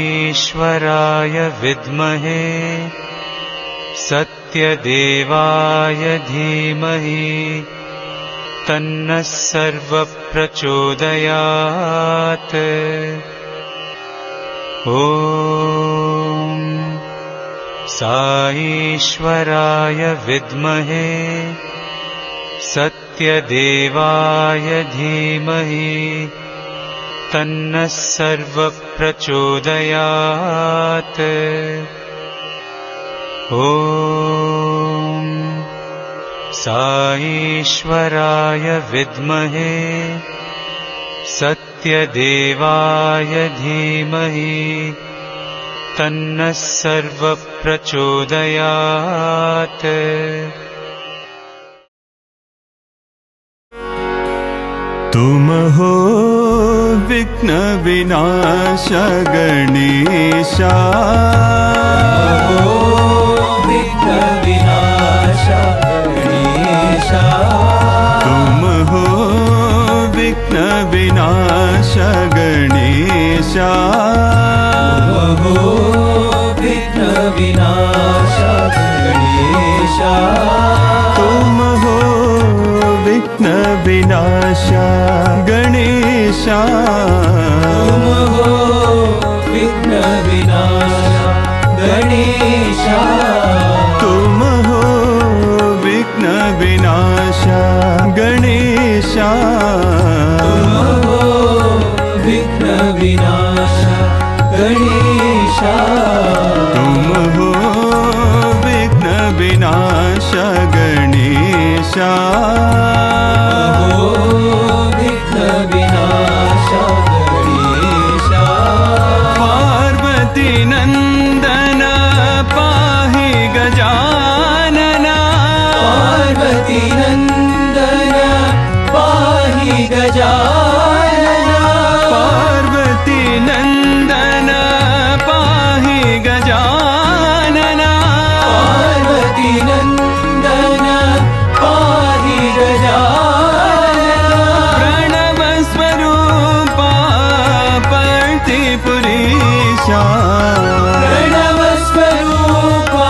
साईश्वराय विद्महे सत्यदेवाय धीमहि तन्नः सर्वप्रचोदयात्। ॐ साईश्वराय विद्महे सत्यदेवाय धीमहि तन्नः सर्वप्रचोदयात्। ॐ साईश्वराय विद्महे सत्यदेवाय धीमहि तन्नः सर्वप्रचोदयात्। तुम हो विघ्न विनाश गणेशा, विघ्न विनाश गणेशा। तुम हो विघ्न विनाश गणेशा, तुम हो विघ्न विनाश गणेशा। तुम हो विघ्न विनाश गणेशा, तुम हो विघ्न विनाश गणेशा। तुम हो विघ्न विनाश गणेशा, तुम हो विघ्न विनाश गणेशा। तुम हो विघ्न विनाश गणेशा, विघ्न विनाश गणेशा। पार्वती नंदन पाहि गजानना, पार्वती नंदन पाहि गजानना। पार्वती नंदन पाहि गजानना, पार्वती नंदन पाहि गजानना। प्रणव स्वरूपा पर्तिपुरीशा, प्रणव स्वरूपा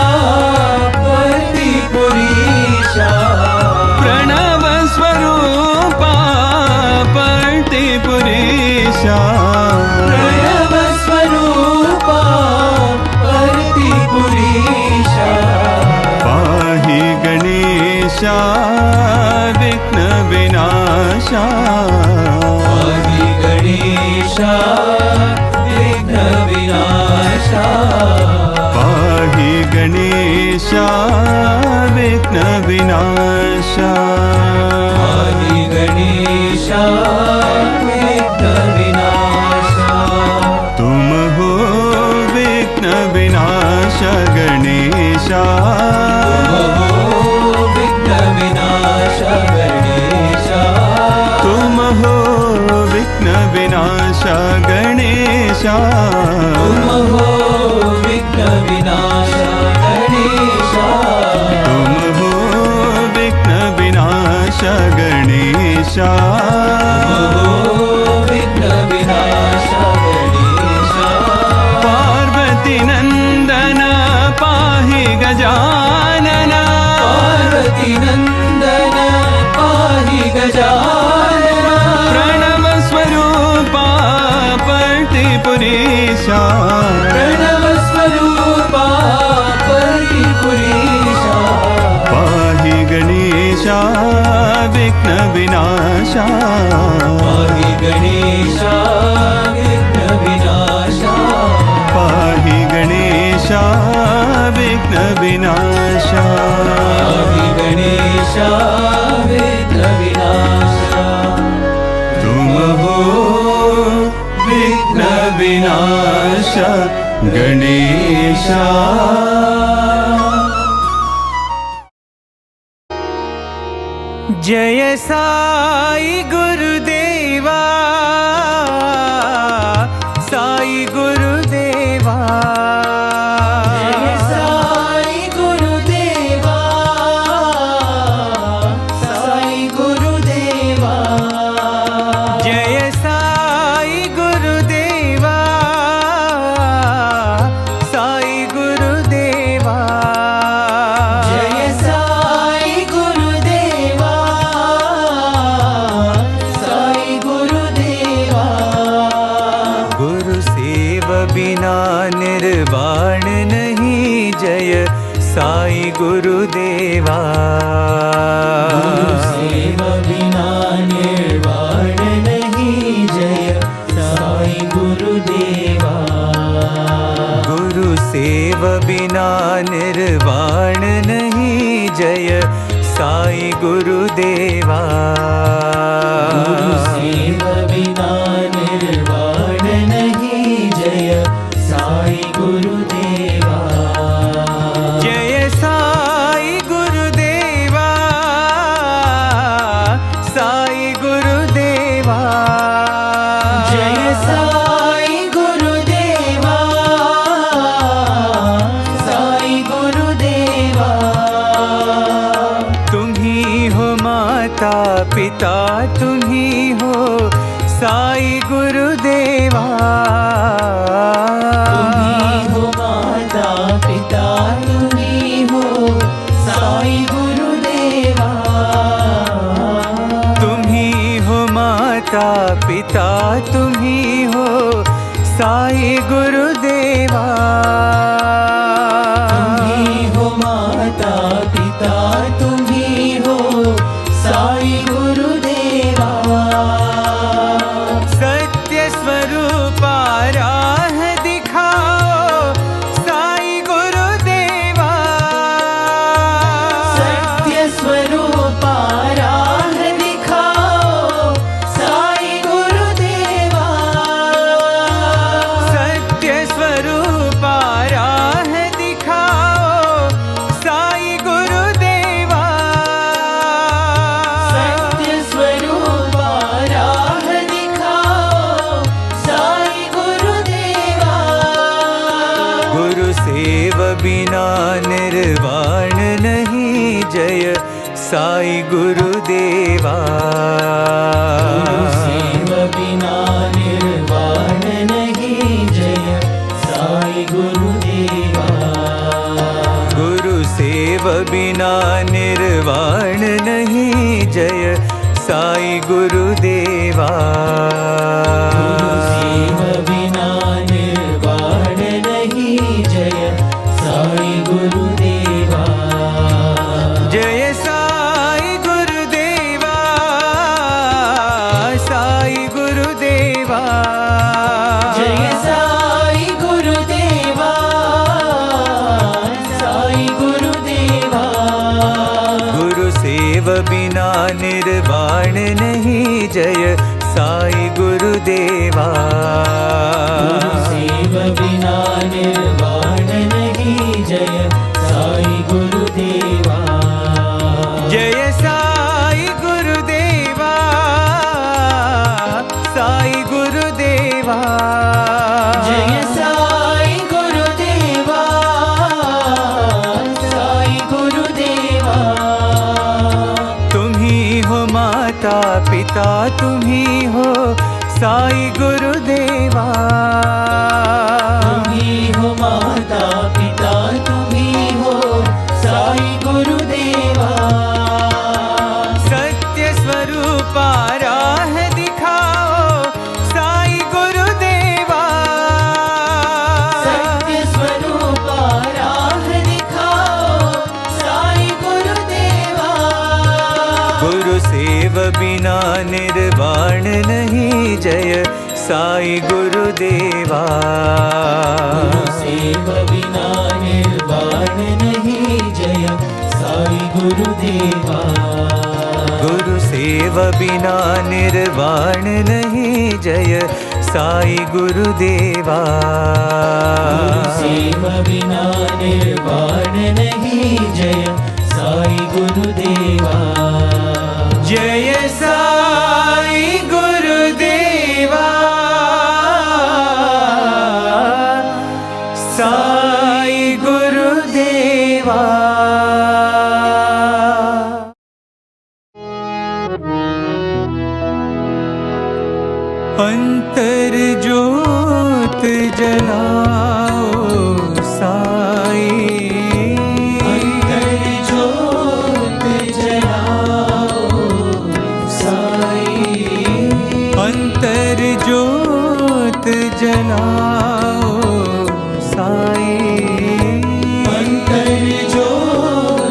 पर्तिपुरीशा। प्रणव स्वरूपा पर्तिपुरीशा, प्रणव स्वरूपा पर्तिपुरीशा। पाहि गणेशा विघ्न विनाशा, पाहि गणेशा विघ्न विनाशा। पाहि गणेशा विघ्न विनाशा। पाहि गणेशा विघ्न विनाशा। तुम हो विघ्न विनाश गणेशा, विघ्न विनाश गणेशा। तुम हो विघ्न विनाश गणेशा, तुम हो विघ्न विनाश गणेशा। तुम हो विघ्न विनाश गणेशा, विघ्न विनाश गणेशा। पार्वती नंदन पाहि गजानना, पार्वती नंदन पाहि गजानना। प्रणव स्वरूपा पर्तिपुरीशा, प्रणव स्वरूपा पर्तिपुरीशा। पाहि गणेशा विघ्न विनाशा, पाहि गणेशा विघ्न विनाशा। पाहि गणेशा विघ्न विनाशा। पाहि गणेशा विघ्न विनाशा। तुम हो विघ्न विनाश गणेशा। जय साई गुरुदेवा गुरुदेवा गुरु सेवा बिना निर्वाण नहीं जय साई गुरुदेवा गुरु सेव बिना निर्वाण नहीं जय साई गुरुदेवा गुरु सेवा बिना निर्वाण नहीं जय साई गुरुदेवा जय साई गुरुदेवा साई गुरुदेवा जय साई गुरुदेवा साई गुरुदेवा तुम ही हो माता पिता तुम ही हो साई गुरुदेवा तुम ही हो माता पिता तुम ही हो साई गुरुदेवा तुम ही हो माता पिता तुम ही हो साई गुरुदेवा तुम ही हो माता पिता तुम ही हो साई गुरुदेवा सत्य स्वरूपा राह दिखाओ साई गुरुदेवा सत्य स्वरूपा राह दिखाओ साई गुरुदेवा सत्य स्वरूपा राह दिखाओ साई गुरुदेवा सत्य स्वरूपा राह दिखाओ साई गुरुदेवा गुरु सेव बिना निर्वाण नहीं जय साई गुरुदेवा गुरु सेवा बिना निर्वाण नहीं जय साई गुरुदेवा गुरु सेव बिना निर्वाण नहीं जय साई गुरुदेवा गुरु सेवा बिना निर्वाण नहीं जय साई गुरुदेवा जय साई गुरुदेवा साई गुरुदेवा जय साई गुरुदेवा साई गुरुदेवा गुरु सेव बिना निर्वाण नहीं जय साई गुरुदेवा गुरु सेवा बिना निर्वाण नहीं जय साई गुरुदेवा जय साई गुरुदेवा साई गुरुदेवा जय साई गुरुदेवा साई गुरुदेवा तुम ही हो माता पिता तुम ही हो साई गुरुदेवा तुम ही हो माता पिता तुम ही हो साई गुरुदेवा सत्य स्वरूपा राह दिखाओ साई गुरुदेवा सत्य स्वरूपा राह दिखाओ साई गुरुदेवा गुरु सेव बिना निर्वाण नहीं जय साई गुरुदेवा गुरु सेवा बिना निर्वाण नहीं जय साई गुरुदेवा गुरु सेव बिना निर्वाण नहीं जय साई गुरुदेवा गुरु सेवा बिना निर्वाण नहीं जय साई गुरुदेवा जय साई गुरुदेवा साई गुरुदेवा अंतर ज्योत जलाओ साई अंतर ज्योत जलाओ साई अंतर ज्योत जलाओ साई अंतर ज्योत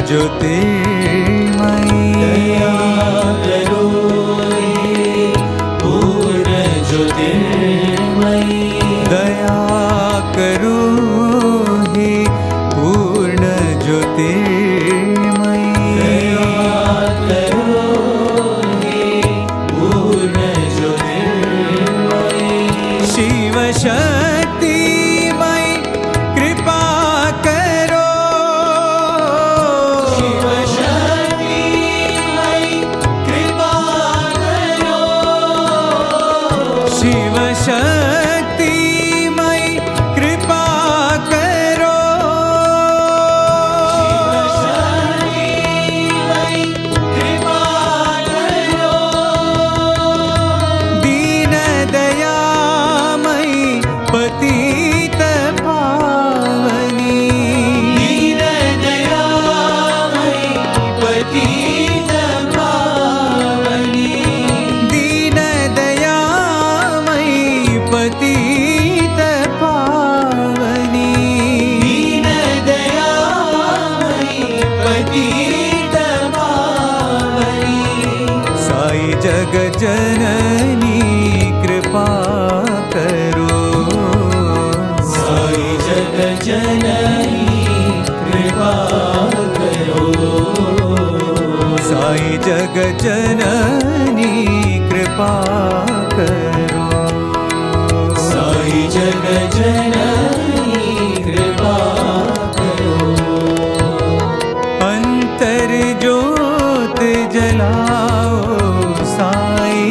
ज्योतिर्मयी दया करो हे पूर्ण ज्योतिर्मयी दया करो हे पूर्ण ज्योतिर्मयी दया करो हे पूर्ण ज्योतिर्मयी शिव शक्तिमयी कृपा करो शिव शक्तिमयी कृपा करो शिव शक्तिमयी कृपा करो शक्तिमयी कृपा करो दीन दयामयी पतित पावनी दीन दयामयी पतित पावनी दीन दयामयी पतित पावनी दीन दयामयी पतित पावनी साई जग जननी कृपा करो साई जग जननी कृपा करो साई जग जननी कृपा करो साई जग जननी कृपा करो अंतर ज्योत जलाओ साई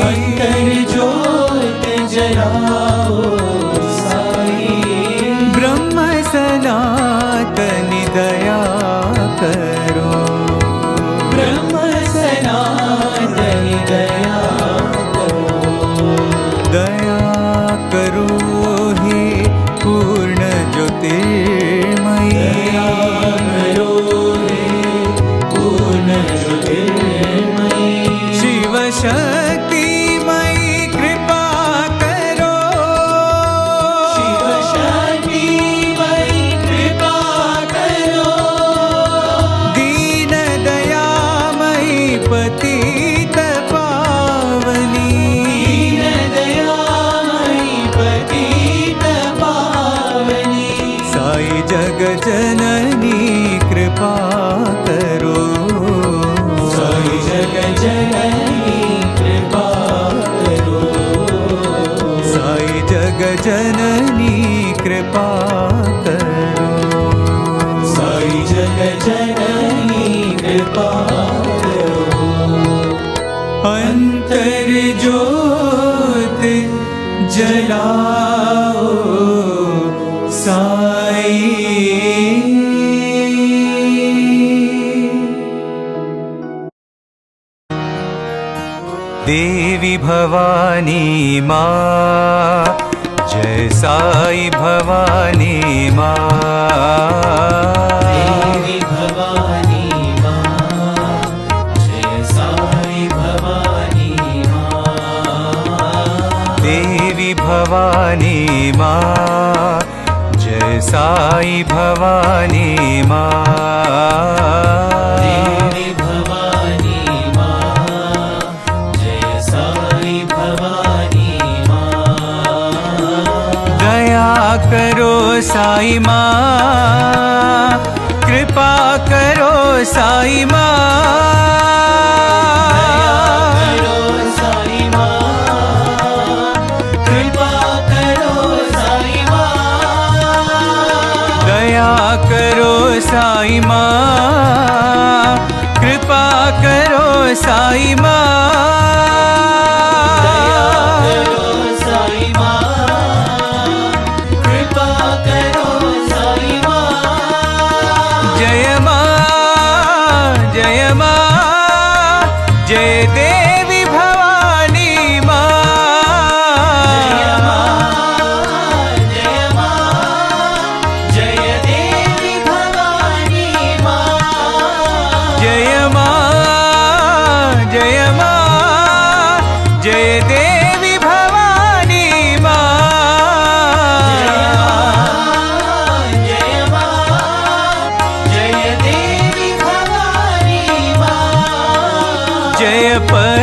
अंतर ज्योत जलाओ साई ब्रह्म सनातन दया करो ब्रह्म सनातन दया करो दया करो हे पूर्ण ज्योतिर्मयी दया करो हे पूर्ण ज्योतिर्मयी शिव शक्तिमयी कृपा करो शिव शक्तिमयी कृपा करो दीन दयामयी पतित पावनी दीन दयामयी पतित पावनी साई जग जननी कृपा करो साई जग जननी कृपा करो साई जग जननी कृपा करो साई जग जननी कृपा करो अंतर ज्योत जलाओ साई देवी भवानी माँ जय साई भवानी माँ देवी भवानी माँ जय साई भवानी माँ देवी भवानी माँ जय साई भवानी माँ देवी भवानी माँ जय साई भवानी माँ दया करो साई माँ कृपा करो साई माँ करो साई माँ कृपा करो साई माँ दया करो साई माँ कृपा करो साई माँ दया करो साई माँ कृपा करो साई माँ जय माँ जय माँ जय देवी भवानी माँ जय माँ जय माँ जय देवी भवानी माँ जय माँ जय माँ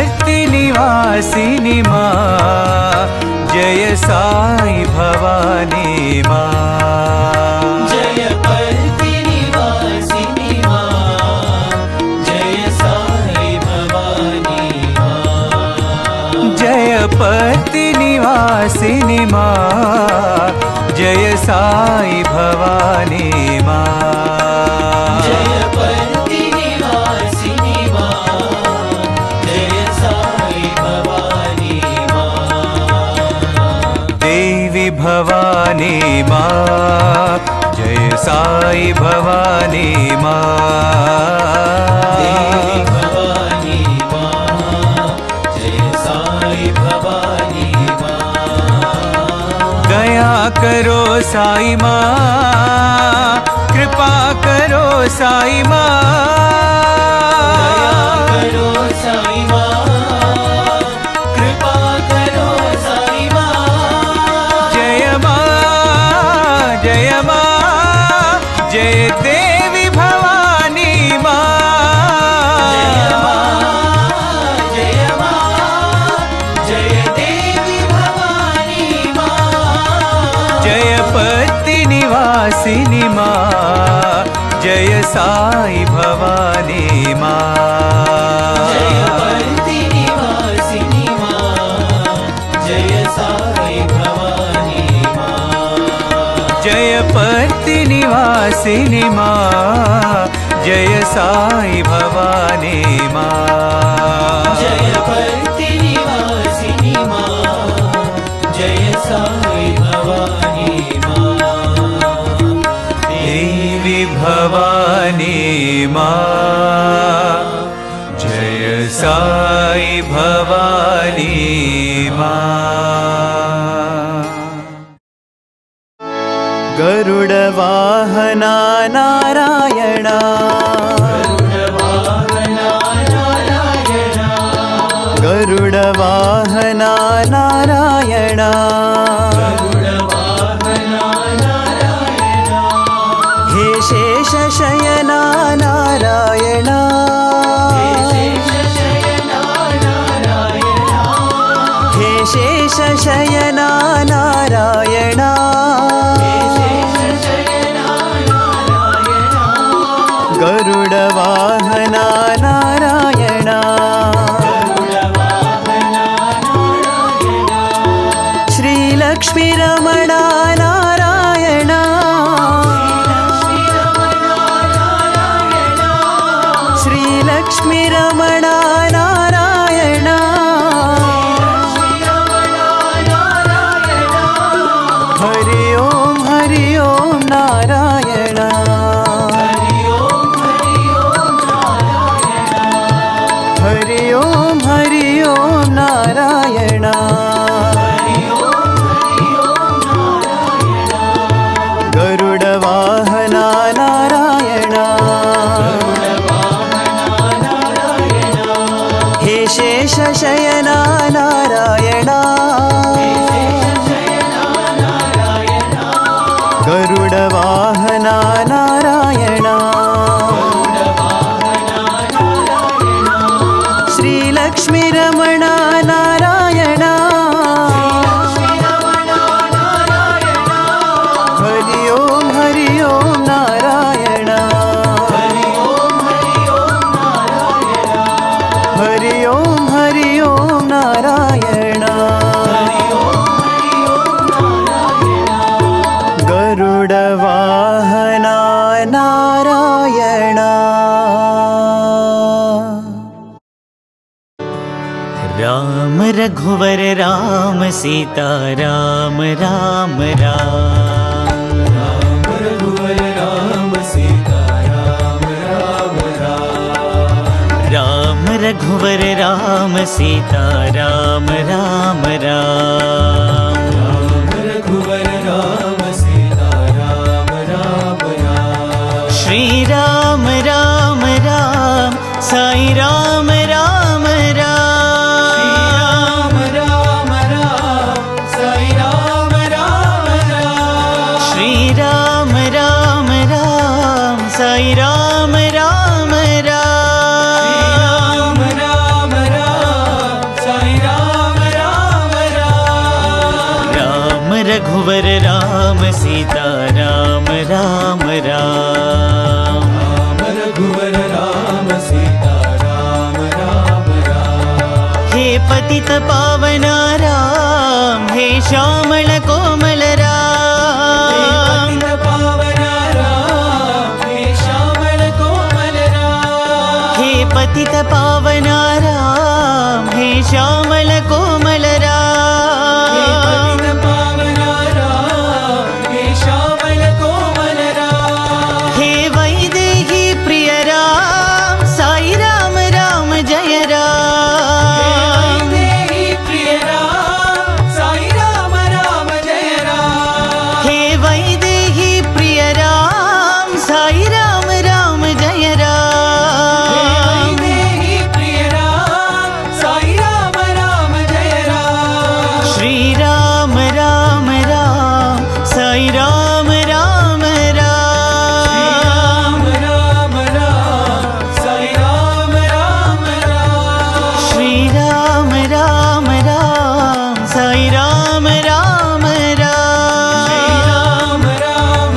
जयपर्ति निवासिनि मां जय साई भवानी मां जयपर्ति निवासिनि मां जय साई भवानी मां जयपर्ति निवासिनि मां जय साई भवानी मां जयपर्ति निवासिनि मां जय साई भवानी मां देवी भवानी मां जय साई भवानी मां देवी भवानी मां जय साई भवानी मां दया करो साई मां कृपा करो साई मां दया करो साई मां कृपा करो साई मां जय मां जय देवी भवानी मां जय देवी भवानी मां जयपर्ति निवासिनि मां जय साई भवानी मां जयपर्ति निवासिनि मां जय साई भवानी मां जयपर्ति निवासिनि मां जय साई भवानी मां जयपर्ति निवासिनि मां जय साई भवानी मां देवी भवानी मां जय साई भवानी मां गरुडवाहना नारायणा गरुडवाहना नारायणा हे शेषशयना नारायणा हे शेषशयना नारायणा गरुडवाहना नारायणा श्रीलक्ष्मीरमणा नारायणा श्रीलक्ष्मीरमणा नारायणा हरि ओम नारायणा हरि ओम नारायणा गरुडवाहना नारायणा हे शेषशयना नारायणा गरुडवाहना नारायणा श्रीलक्ष्मीरमणा नारायणा हरि ओम नारायणा हरि ओम नारायणा गरुडवाहना नारायणा राम रघुवर राम सीता राम राम राम रघुवर राम सीता राम राम राम राम रघुवर राम सीता राम राम राम रघुवर राम सीता राम राम राम श्री राम राम राम साई राम राम राम राम राम साई राम राम राम श्री राम राम राम साई राम राम राम राम राम राम सीता राम राम राम। राम रघुवर राम सीता राम राम राम। हे पतित पावन राम, हे श्यामल कोमल राम। हे पतित पावन राम, हे श्यामल कोमल राम। हे पतित पावन राम, हे श्यामल कोमल राम। हे पतित पावन राम, हे श्यामल कोमल राम। हे वैदेही प्रिय राम, साई राम राम जय राम। वैदेही प्रिय राम, साई राम राम जय राम। हे वैदेही प्रिय राम, साई राम राम जय राम। वैदेही प्रिय राम, साई राम राम जय राम। श्री राम राम राम, साई राम राम राम। राम राम साई राम राम राम। श्री राम राम राम, साई राम राम राम। राम राम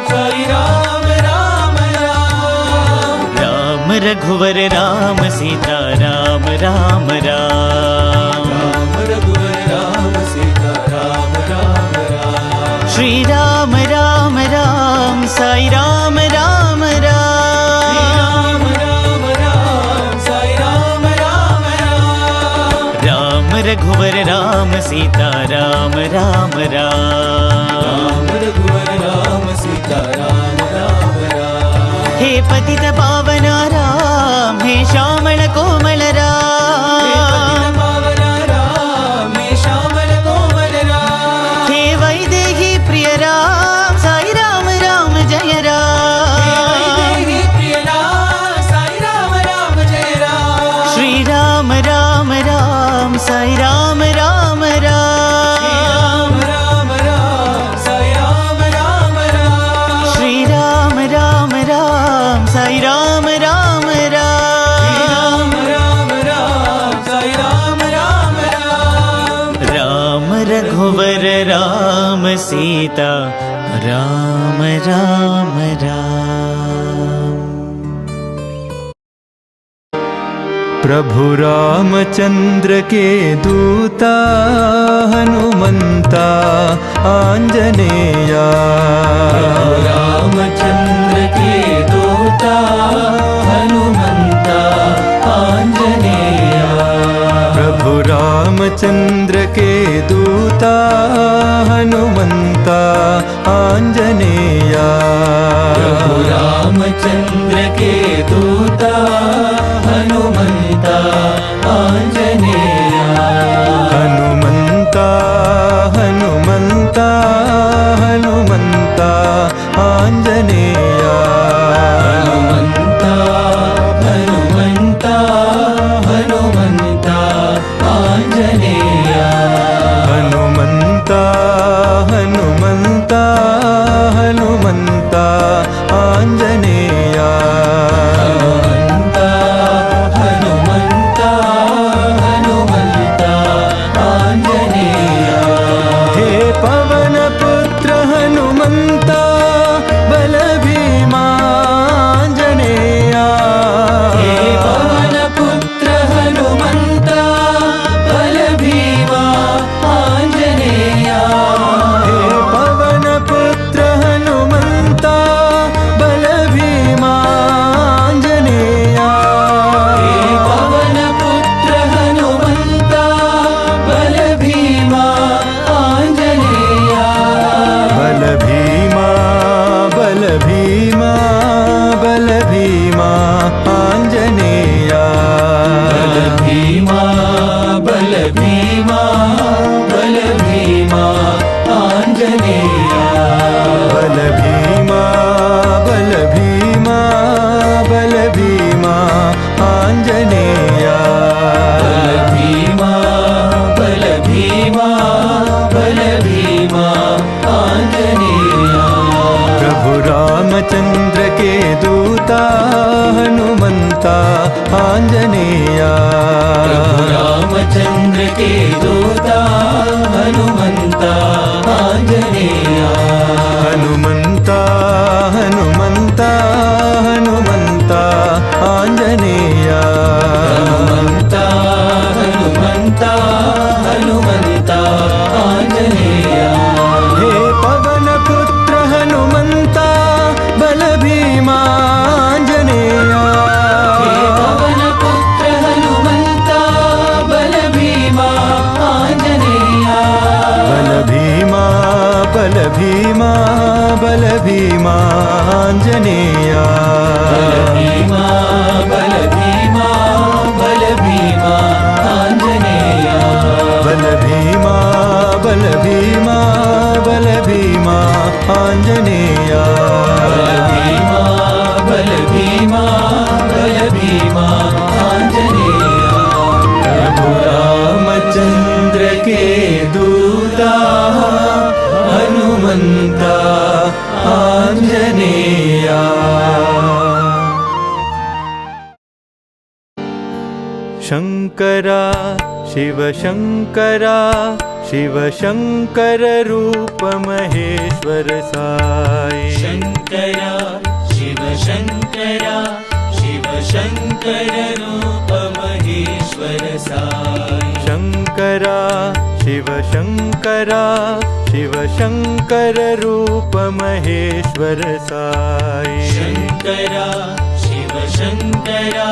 साई राम राम राम। राम रघुवर राम, सीता राम राम राम। राम रघुवर राम सीता राम राम राम। श्री राम राम राम, साई राम राम राम। राम राम साई राम राम राम। राम रघुवर राम, सीता राम राम राम। राम रघुवर राम सीता राम राम राम। हे पतित पावन राम, हे श्यामल कोमल हे राम। पतित पावन राम, हे श्यामल कोमल राम। हे वैदेही प्रिय राम, साई राम राम जय राम। वैदेही प्रिय राम, साई राम राम जय राम। श्री राम राम राम, साई राम राम राम। राम राम साई राम राम राम। श्री राम राम राम, साई राम राम राम। राम राम साई राम राम राम। राम रघुवर राम, सीता राम राम राम। प्रभु रामचंद्र के दूता हनुमंता आंजनेया। रामचंद्र के दूता हनुमंता आंजनेया। प्रभु रामचंद्र के दूता हनुमंता आंजनेया। प्रभु रामचंद्र के दूता हनुमंता आंजनेया। हनुमंता हनुमंता हनुमंता आंजनेया। हनुमंता हनुमंता हनुमंता आंजनेया। हनुमंता हनुमंता हनुमंता आंजनेया। हनुमंता हनुमंता हनुमंता आंजनेया। భీమా బల భీమా బల భీమా ఆంజనేయ బల భీమా బల భీమా బల భీమా ఆంజనేయ బల భీమా బల భీమా బల భీమా ఆంజనేయ प्रभु रामचंद्र के दूता हनुमंता आंजनेया शंकरा शिव शंकरा शिव शंकर रूप महेश्वर साई शंकरा शिव शंकरा शिव शंकर रूप महेश्वर साई शंकरा शिव शंकरा शिव शंकर रूप महेश्वर साई शंकरा शिव शंकरा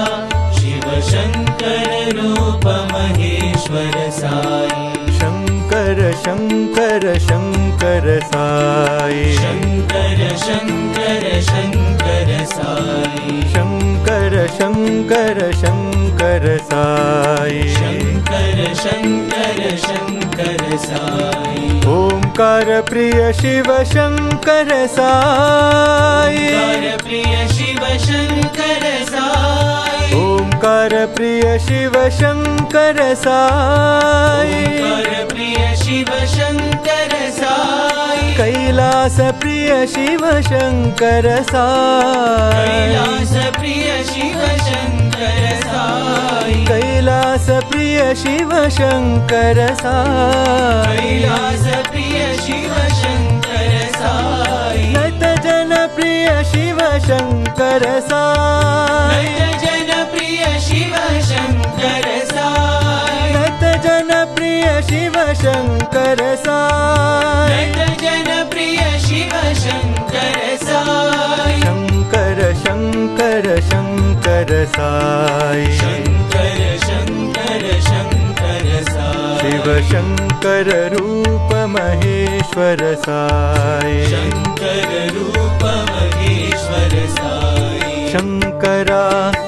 शिव शंकर रूप महेश्वर साई शंकर शंकर शंकर साई शंकर शंकर शंकर साई शंकर शंकर शंकर साई शंकर शंकर शंकर साई ओंकार प्रिय शिव शंकर साई ओंकार प्रिय शिव शंकर साई ओंकार प्रिय शिव शंकर साई ओंकार प्रिय शिव शंकर साई कैलास प्रिय शिव शंकर साई कैलास प्रिय शिव शंकर साई कैलास प्रिय शिव शंकर साई कैलास प्रिय शिव शंकर साई नत जन प्रिय शिव शंकर साई नत जन प्रिय शिव शंकर साई नत जन प्रिय शिव शंकर साई नत जन प्रिय शिव शंकर साई शंकर शंकर शंकर साई शंकर शंकर शंकर साई शिव शंकर रूप महेश्वर साई शंकर रूप महेश्वर साई शंकरा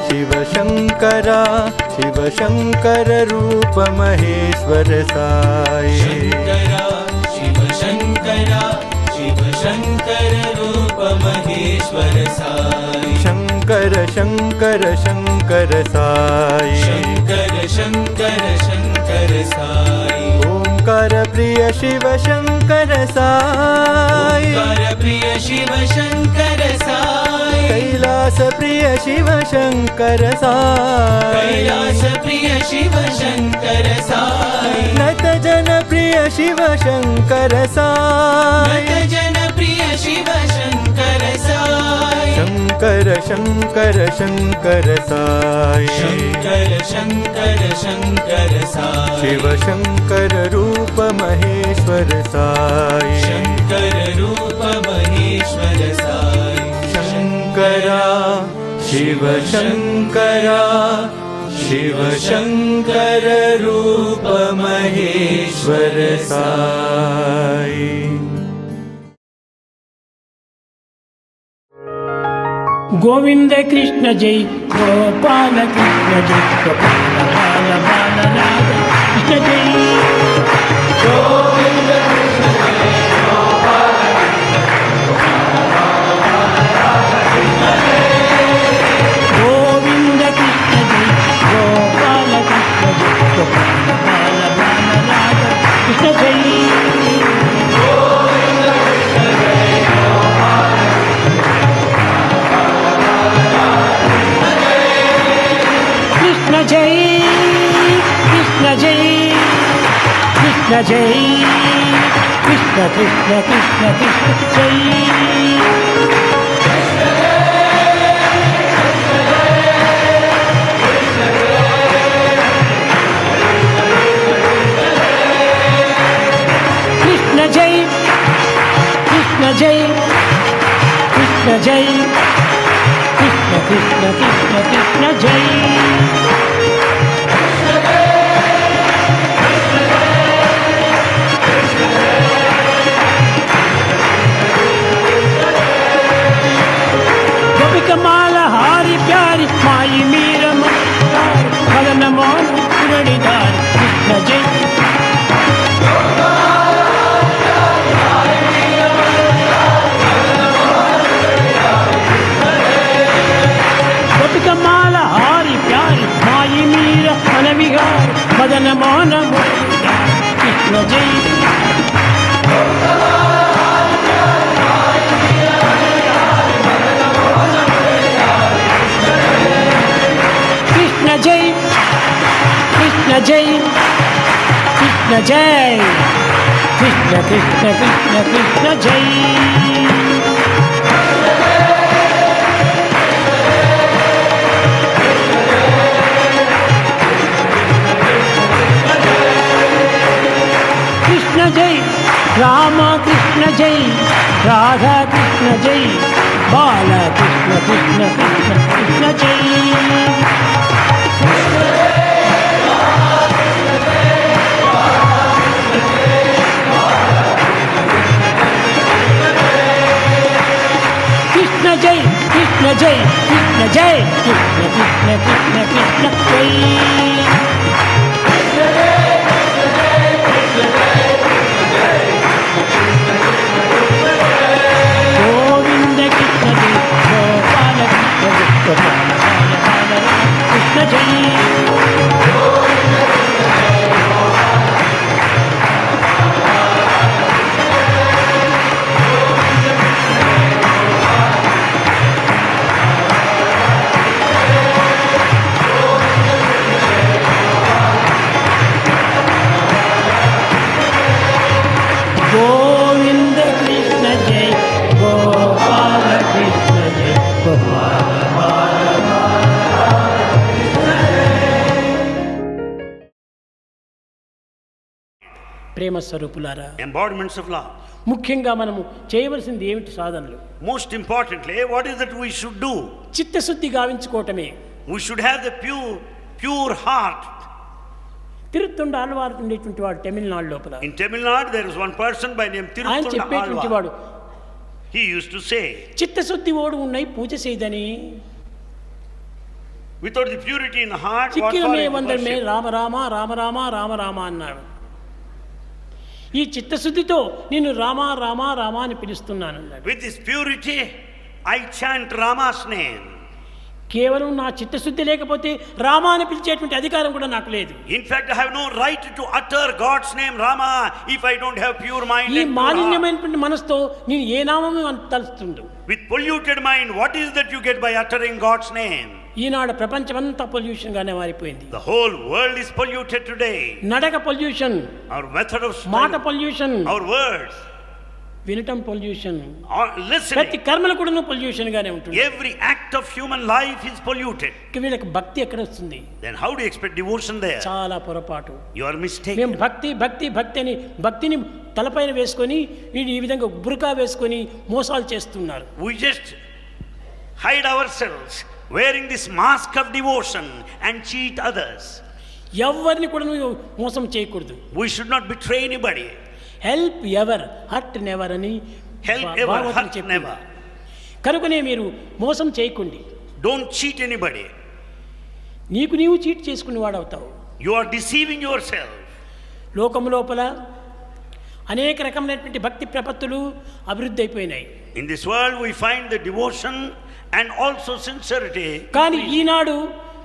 शिव शंकरा शिव शंकर रूप महेश्वर साई शंकरा शिव शंकरा शिव शंकर रूप महेश्वर साई शंकर शंकर शंकर साई शंकर शंकर शंकर साई ओंकार प्रिय शिव शंकर साई ओंकार प्रिय शिव शंकर साई कैलास प्रिय शिव शंकर साई कैलास प्रिय शिव शंकर साई नत जन प्रिय शिव शंकर साई नत जन प्रिय शिव शंकर साई शंकर शंकर शंकर साई शंकर शंकर शंकर साई शिव शंकर रूप महेश्वर साई शंकर रूप महेश्वर साई शंकरा शिव शंकरा शिव शंकर रूप महेश्वर साई गोविंद कृष्ण जय गोपाल कृष्ण जय गोपाल बाल बाल राधा कृष्ण जय गोविंद कृष्ण जय गोपाल गोविंद कृष्ण जय गोपाल कृष्ण जय गोपाल बाल बाल राधा कृष्ण जय कृष्ण जय कृष्ण जय कृष्ण जय कृष्ण कृष्ण कृष्ण कृष्ण जय कृष्ण जय कृष्ण जय कृष्ण जय कृष्ण कृष्ण कृष्ण कृष्ण जय గోపికమాల హారి ప్యారి మాయి మీర మదన మోహన మురళిధారి కృష్ణ జై గోపికమాల హారి ప్యారి మాయి మీర మన విహారి మదన మోహన మురళిధారి కృష్ణ జై జై కృష్ణ జై కృష్ణ జై కృష్ణ కృష్ణ కృష్ణ కృష్ణ జై కృష్ణ జై రామ కృష్ణ జై రాధా కృష్ణ జై బాల కృష్ణ కృష్ణ కృష్ణ కృష్ణ జై Krishna Jai, Krishna Jai, Krishna Jai, Krishna Krishna Krishna Krishna Jai. Govinda Krishna Jai, Gopala Krishna Jai, Gopala Bala Bala Krishna Jai. Govinda Krishna జై గోపాల కృష్ణ జై గోపాల బాల ప్రేమ స్వరూపులారా, embodiments of love. ముఖ్యంగా మనము చేయవలసింది ఏమిటి సాధనలు? Most importantly, what is that we should do? చిత్తశుద్ధి గావించుకోవటమే. We should have the pure heart. తిరుత్తుండ Alvar ఉండేటువంటి వాడు తమిళనాడు లోపల. In Tamil Nadu there is one person by name ఆయన Tirutunda చెప్పేటువంటి వాడు, Alvar. He used to say, చిత్తశుద్ధి ఓడు ఉన్నాయి పూజ చేయదని, without the purity in the heart, what చిక్కిన for May it to వందరమే worship? Rama Rama Rama Rama Rama Rama అన్నాడు. ఈ చిత్తశుద్ధితో నేను రామ రామ రామ అని పిలుస్తున్నాను అన్నాడు. With this purity, I chant Rama's name. కేవలం నా చిత్తశుద్ధి లేకపోతే రామ అని పిలిచేటువంటి అధికారం కూడా నాకు లేదు. In fact, I have no right to utter God's name Rama if I don't have pure mind ఈ and pure heart. మాలిన్యమైనటువంటి మనసుతో నేను ఏ నామము తలుస్తుండు. With polluted mind, what is that you get by uttering God's name? ఈనాడు ప్రపంచమంతా pollution గానే మారిపోయింది. The whole world is polluted today. నడక pollution, Our method of మాట speech, pollution, our words, వినటం పొల్యూషన్, ప్రతి listening, కర్మలు కూడా పొల్యూషన్ గానే ఉంటుంది. every act of human life is polluted. వీళ్ళకి భక్తి ఎక్కడ వస్తుంది? Then how do you expect devotion there? చాలా పొరపాటు. You are మేము mistaken. భక్తి భక్తి భక్తి అని భక్తిని తలపైన వేసుకొని వీడు ఈ విధంగా బురకా వేసుకొని మోసాలు చేస్తున్నారు. We just hide ourselves wearing this mask of devotion and cheat others. ఎవరిని కూడా నువ్వు మోసం చేయకూడదు. We should not betray anybody. Help ever hurt never అని Help ever, భాగవతం hurt చెప్పింది. never. కనుకనే మీరు మోసం చేయకండి. Don't cheat anybody. నీకు నీవు చీట్ చేసుకుని వాడవుతావు. You are deceiving yourself. లోకం లోపల అనేక రకమైనటువంటి భక్తి ప్రపత్తులు అభివృద్ధి అయిపోయినాయి. In this world we find the devotion and also sincerity. కానీ ఈనాడు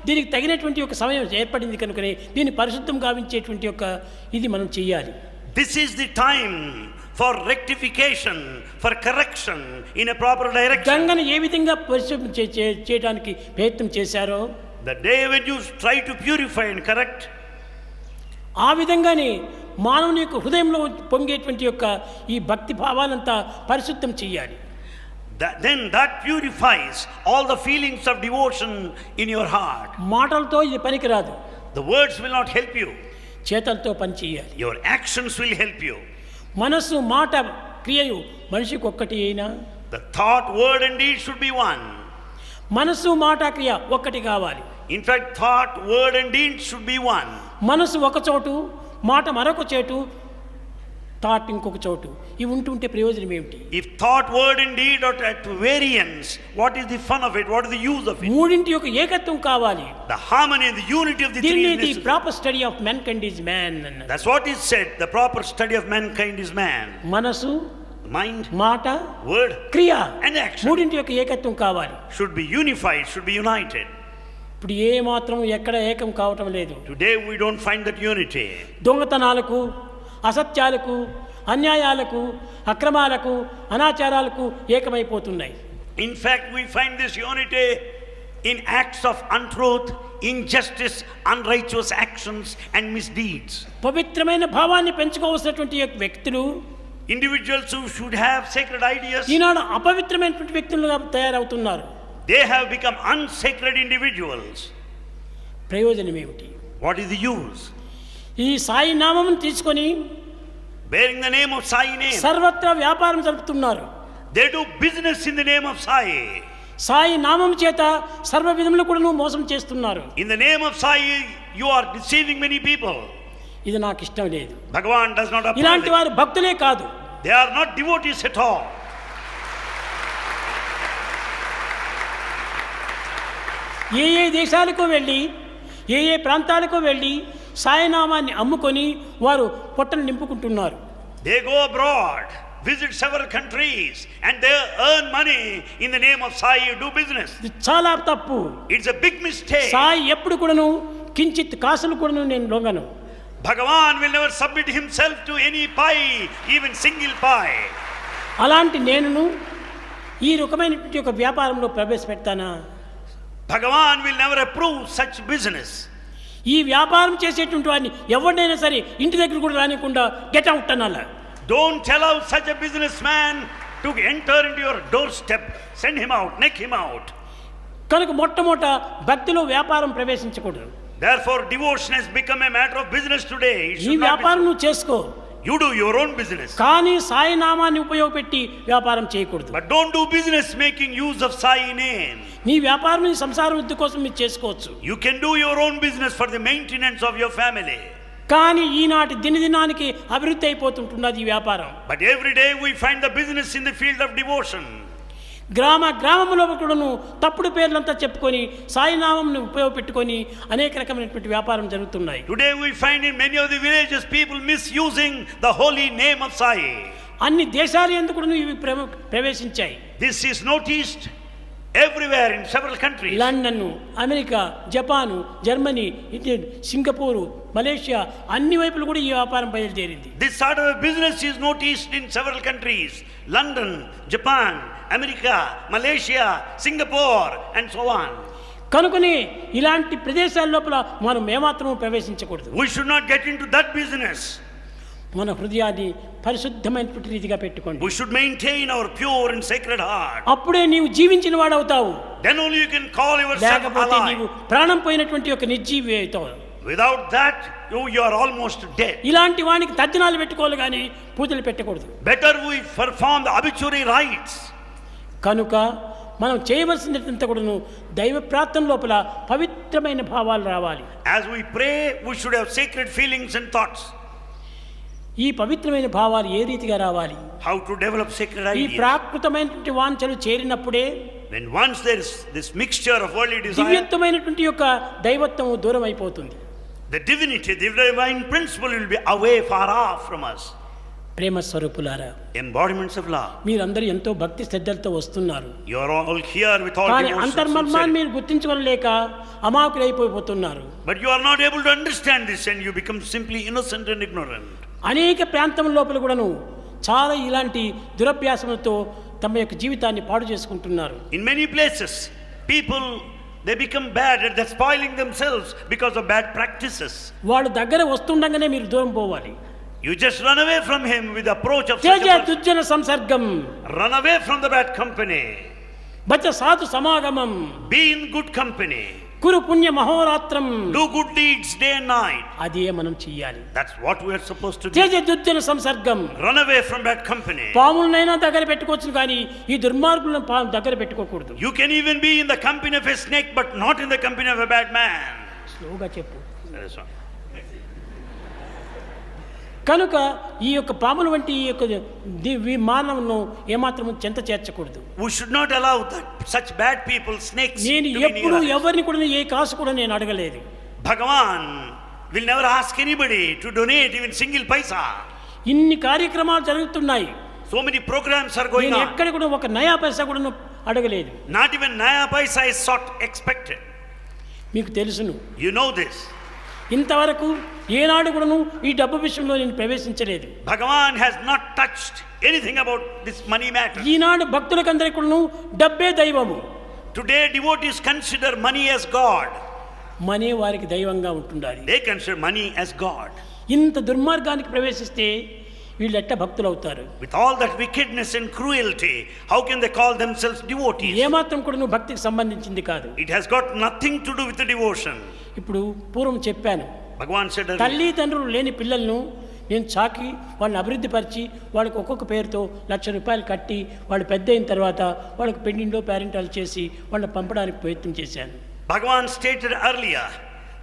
దీనికి తగినటువంటి ఒక సమయం ఏర్పడింది కనుకనే దీన్ని పరిశుద్ధం గావించేటువంటి ఒక ఇది మనం చెయ్యాలి. This is the time for rectification, for correction in a proper direction. గంగను ఏ విధంగా పరిశుద్ధం చేయడానికి ప్రయత్నం చేశారో, The day when you try to purify and correct, ఆ విధంగానే మానవుని యొక్క హృదయంలో పొంగేటువంటి యొక్క ఈ భక్తి భావాలంతా పరిశుద్ధం చెయ్యాలి. then that purifies all the feelings of devotion in your heart. మాటలతో ఇది పనికిరాదు. The words will not help you. చేతలతో పని చేయాలి. Your actions will help you. మనసు మాట క్రియయు మనిషికి ఒక్కటి అయినా, The thought, word and deed should be one. మనసు మాట క్రియ ఒక్కటి కావాలి. In fact, thought, word and deed should be one. మనసు ఒక చోటు, మాట మరొక చోటు థాట్ ఇంకొక చోటు, ఇవి ఉంటుంటే ప్రయోజనం ఏమిటి? If thought, word and deed are at variance, what is the fun of it? What is the use of it? మూడింటి యొక్క ఏకత్వం కావాలి. The harmony and the unity of the three దీన్ని is the necessary. Proper study of mankind is man అన్నారు. That's what is said. The proper study of mankind is man. మనసు, Mind, మాట, word క్రియ, and action మూడింటి యొక్క ఏకత్వం కావాలి. should be unified, should be united. ఇప్పుడు ఏ మాత్రం ఎక్కడ ఏకం కావటం లేదు. Today we don't find that unity. దొంగతనాలకు, అసత్యాలకు, అన్యాయాలకు, అక్రమాలకు, అనాచారాలకు ఏకమైపోతున్నాయి. In fact, we find this unity in acts of untruth, injustice, unrighteous actions and misdeeds. పవిత్రమైన భావాన్ని పెంచుకోవాల్సినటువంటి వ్యక్తులు, Individuals who should have sacred ideas, ఈనాడు అపవిత్రమైనటువంటి వ్యక్తులుగా తయారవుతున్నారు. they have become unsacred individuals. ప్రయోజనం ఏమిటి? What is the use? ఈ సాయి నామమును తీసుకొని Bearing the name of Sai name, సర్వత్రా వ్యాపారం జరుపుతున్నారు. they do business in the name of Sai. Sai నామం చేత సర్వ విధములు కూడా మోసం చేస్తున్నారు. In the name of Sai, you are deceiving many people. ఇది నాకు ఇష్టం లేదు. Bhagavan does not approve ఇలాంటి it. వారు భక్తులే కాదు. They are not devotees at all. ఏ ఏ దేశాలకు వెళ్ళి, ఏ ఏ ప్రాంతాలకు వెళ్ళి సాయినామాన్ని అమ్ముకొని వారు పొట్టలు నింపుకుంటున్నారు. They go abroad, visit several countries, and they earn money in the name of Sai, do business. ఇది చాలా తప్పు. It's a big mistake. Sai ఎప్పుడు కూడాను కించిత్ కాసులు కూడాను నేను లొంగను. Bhagavan will never submit himself to any pie, even single pie. అలాంటి నేనును ఈ రకమైనటువంటి ఒక వ్యాపారంలో ప్రవేశపెడతానా? Bhagavan will never approve such business. ఈ వ్యాపారం చేసేటువంటి వాడిని ఎవరినైనా సరే ఇంటి దగ్గర కూడా రానికుండా గెట్ అవుట్ అనాలా. Don't allow such a businessman to enter into your doorstep. Send him out, neck him out. కనుక మొట్టమొదట భక్తిలో వ్యాపారం ప్రవేశించకూడదు. Therefore, devotion has become a matter of business today. It ఈ should not వ్యాపారం be- నువ్వు చేసుకో, You do your own business. కానీ సాయి నామాన్ని ఉపయోగపెట్టి వ్యాపారం చేయకూడదు. But don't do business making use of Sai name. నీ వ్యాపారం నీ సంసార వృద్ధి కోసం మీరు చేసుకోవచ్చు. You can do your own business for the maintenance of your family. కానీ ఈనాటి దినదినానికి అభివృద్ధి అయిపోతుంటున్నది ఈ వ్యాపారం. But every day we find the business in the field of devotion. గ్రామంలో కూడాను తప్పుడు పేర్లంతా చెప్పుకొని సాయినామంని ఉపయోగపెట్టుకొని అనేక రకమైనటువంటి వ్యాపారం జరుగుతున్నాయి. Today we find in many of the villages people misusing the holy name of Sai. అన్ని దేశాలు ఎందుకు కూడాను ఇవి ప్రవేశించాయి. This is noticed everywhere in several countries. London, America, Japan, Germany, Italy, Singapore, Malaysia అన్ని వైపులు కూడా ఈ వ్యాపారం బయలుదేరింది. This sort of a business is noticed in several countries. London, Japan, America, Malaysia, Singapore and so on. కనుకనే ఇలాంటి ప్రదేశాల లోపల మనం ఏమాత్రము ప్రవేశించకూడదు. We should not get into that business. మన హృదయాన్ని పరిశుద్ధమైనటువంటి రీతిగా పెట్టుకోండి. We should maintain our pure and sacred heart. అప్పుడే నీవు జీవించిన వాడవుతావు. Then only you can call yourself లేకపోతే నీవు alive. ప్రాణం పోయినటువంటి ఒక నిర్జీవి అవుతావు. Without that, you are almost dead. ఇలాంటి వానికి తర్జనాలు పెట్టుకోవాలి కానీ పూజలు పెట్టకూడదు. Better we perform the obituary rites. కనుక మనం చేయవలసినంత కూడాను దైవ ప్రార్థన లోపల పవిత్రమైన భావాలు రావాలి. As we pray, we should have sacred feelings and thoughts. ఈ పవిత్రమైన భావాలు ఏ రీతిగా రావాలి? How to develop sacred ఈ ideas. ప్రాకృతమైనటువంటి వాంఛలు చేరినప్పుడే When once there is this mixture of worldly desire, దివ్యత్వమైనటువంటి యొక్క దైవత్వం దూరం అయిపోతుంది. the divinity, the divine principle will be away, far off from us. ప్రేమ స్వరూపులారా, Embodiments of love. మీరందరూ ఎంతో భక్తి శ్రద్ధలతో వస్తున్నారు. You are all here with all కానీ devotion, అంతర్మర్మాన్ని sincerity. మీరు గుర్తించుకోలేక అమాయకులైపోతున్నారు. But you are not able to understand this and you become simply innocent and ignorant. అనేక ప్రాంతం లోపల కూడాను చాలా ఇలాంటి దురభ్యాసములతో తమ యొక్క జీవితాన్ని పాడు చేసుకుంటున్నారు. In many places, people, they become bad and they're spoiling themselves because of bad practices. వాళ్ళు దగ్గర వస్తుండగానే మీరు దూరం పోవాలి. You just run away from him with the approach of such Teja a person. దుర్జన సంసర్గం, Run away from the bad company. బచ సాధు సమాగమం, Be in good company. కురు పుణ్య మహోరాత్రం. Do good deeds day and night. అదే మనం చెయ్యాలి. That's what we are supposed to do. Teja దుర్జన సంసర్గం. Run away from bad company. పాములనైనా దగ్గర పెట్టుకోవచ్చు కానీ ఈ దుర్మార్గులను దగ్గర పెట్టుకోకూడదు. You can even be in the company of a snake but not in the company of a bad man. స్లోగా చెప్పు. That is all. కనుక ఈ యొక్క పాముల వంటి ఈ యొక్క మానవును ఏమాత్రం చెంత చేర్చకూడదు. We should not allow that such bad people, snakes, నేను to be ఎప్పుడు near us. ఎవరిని కూడా ఏ కాసు కూడా నేను అడగలేదు. Bhagavan will never ask anybody to donate even single paisa. ఇన్ని కార్యక్రమాలు జరుగుతున్నాయి. So many programs are going నేను on. ఎక్కడ కూడా ఒక నయా పైసా కూడా అడగలేదు. Not even naya paisa is sought, expected. మీకు తెలుసును. You know this. ఇంతవరకు ఏనాడు కూడాను ఈ డబ్బు విషయంలో నేను ప్రవేశించలేదు. Bhagavan has not touched anything about this money matter. ఈనాడు భక్తులకందరికీ కూడాను డబ్బే దైవము. Today devotees consider money as God. Money వారికి దైవంగా ఉంటుండాలి. They consider money as God. ఇంత దుర్మార్గానికి ప్రవేశిస్తే వీళ్ళు ఎట్ట భక్తులు అవుతారు? With all that wickedness and cruelty, how can they call themselves devotees? ఏమాత్రం కూడా నువ్వు భక్తికి సంబంధించింది కాదు. It has got nothing to do with the devotion. ఇప్పుడు పూర్వం చెప్పాను, Bhagavan said earlier, తల్లిదండ్రులు లేని పిల్లలను నేను చాకి వాళ్ళని అభివృద్ధిపరిచి వాళ్ళకి ఒక్కొక్క పేరుతో ₹1,00,000 కట్టి వాళ్ళు పెద్ద అయిన తర్వాత వాళ్ళకి పెండిండో పేరెంటాలు చేసి వాళ్ళని పంపడానికి ప్రయత్నం చేశాను. Bhagavan stated earlier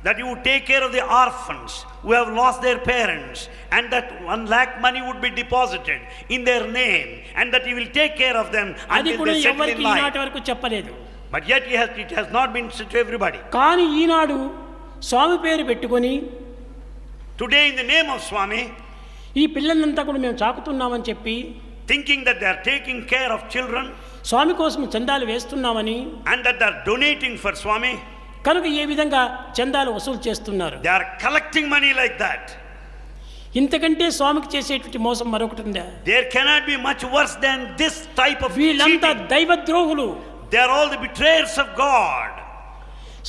that you would take care of the orphans who have lost their parents, and that 1 lakh money would be deposited in their name, and that he will take care of them అది until కూడా they settle ఎవరికి in ఈనాటి life. వరకు చెప్పలేదు. But yet it has not been said to everybody. కానీ ఈనాడు స్వామి పేరు పెట్టుకొని Today in the name of Swami, ఈ పిల్లలంతా కూడా మేము చాకుతున్నామని చెప్పి thinking that they are taking care of children స్వామి కోసం చందాలు వేస్తున్నామని, and that they are donating for Swami, కనుక ఏ విధంగా చందాలు వసూలు చేస్తున్నారు. they are collecting money like that. ఇంతకంటే స్వామికి చేసేటువంటి మోసం మరొకటి ఉందా? There cannot be much worse than this type of వీళ్ళంతా cheating. దైవద్రోహులు. They are all the betrayers of God.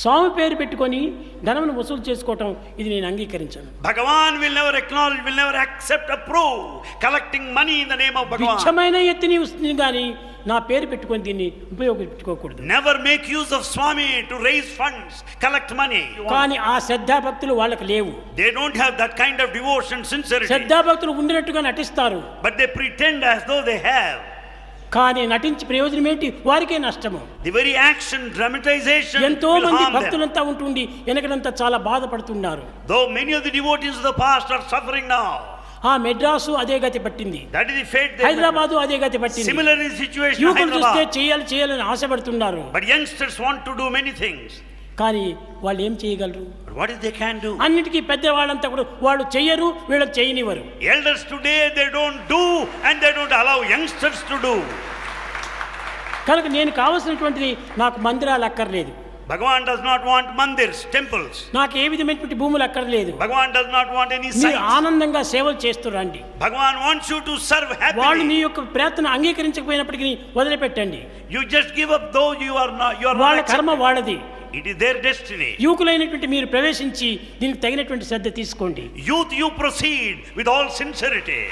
స్వామి పేరు పెట్టుకొని ధనమును వసూలు చేసుకోవటం ఇది నేను అంగీకరించాను. Bhagavan will never acknowledge, will never accept, approve collecting money in the name of Bhagavan. విచ్చమైన ఎత్తుని వస్తుంది కానీ నా పేరు పెట్టుకొని దీన్ని ఉపయోగించుకోకూడదు. Never make use of Swami to raise funds, collect money. కానీ ఆ శ్రద్ధాభక్తులు వాళ్ళకి లేవు. They don't have that kind of devotion, sincerity. శ్రద్ధాభక్తులు ఉండినట్టుగా నటిస్తారు, But they pretend as though they have. కానీ నటించి ప్రయోజనం ఏంటి? వారికే నష్టము. The very action, dramatization ఎంతో will మంది harm them. భక్తులంతా ఉంటుండి వెనకడంతా చాలా బాధపడుతున్నారు. Though many of the devotees of the past are suffering now. ఆ మెడ్రాసు అదే గతి పట్టింది, That is the fate they Hyderabad అదే గతి పట్టింది. Similar is the situation in యువకులు చూస్తే Hyderabad. చేయాలని ఆశపడుతున్నారు, But youngsters want to do many things. కానీ వాళ్ళు ఏం చేయగలరు? But what is they can do? అన్నిటికీ పెద్దవాళ్ళంతా కూడా వాళ్ళు చెయ్యరు, వీళ్ళకి చేయనివ్వరు. Elders today, they don't do and they don't allow youngsters to do. కనుక నేను కావాల్సినటువంటిది నాకు మందిరాలు అక్కర్లేదు, Bhagavan does not want mandirs, temples. నాకు ఏ విధమైనటువంటి భూములు అక్కర్లేదు. Bhagavan does not want any మీరు sites. ఆనందంగా సేవలు చేస్తూ రండి. Bhagavan wants you to serve వాళ్ళు నీ happily. యొక్క ప్రార్థన అంగీకరించకపోయినప్పటికీ వదిలిపెట్టండి. You just give up though you are not వాళ్ళ కర్మ accepted. వాళ్ళది. It is their destiny. యువకులైనటువంటి మీరు ప్రవేశించి దీనికి తగినటువంటి శ్రద్ధ తీసుకోండి. Youth, you proceed with all sincerity.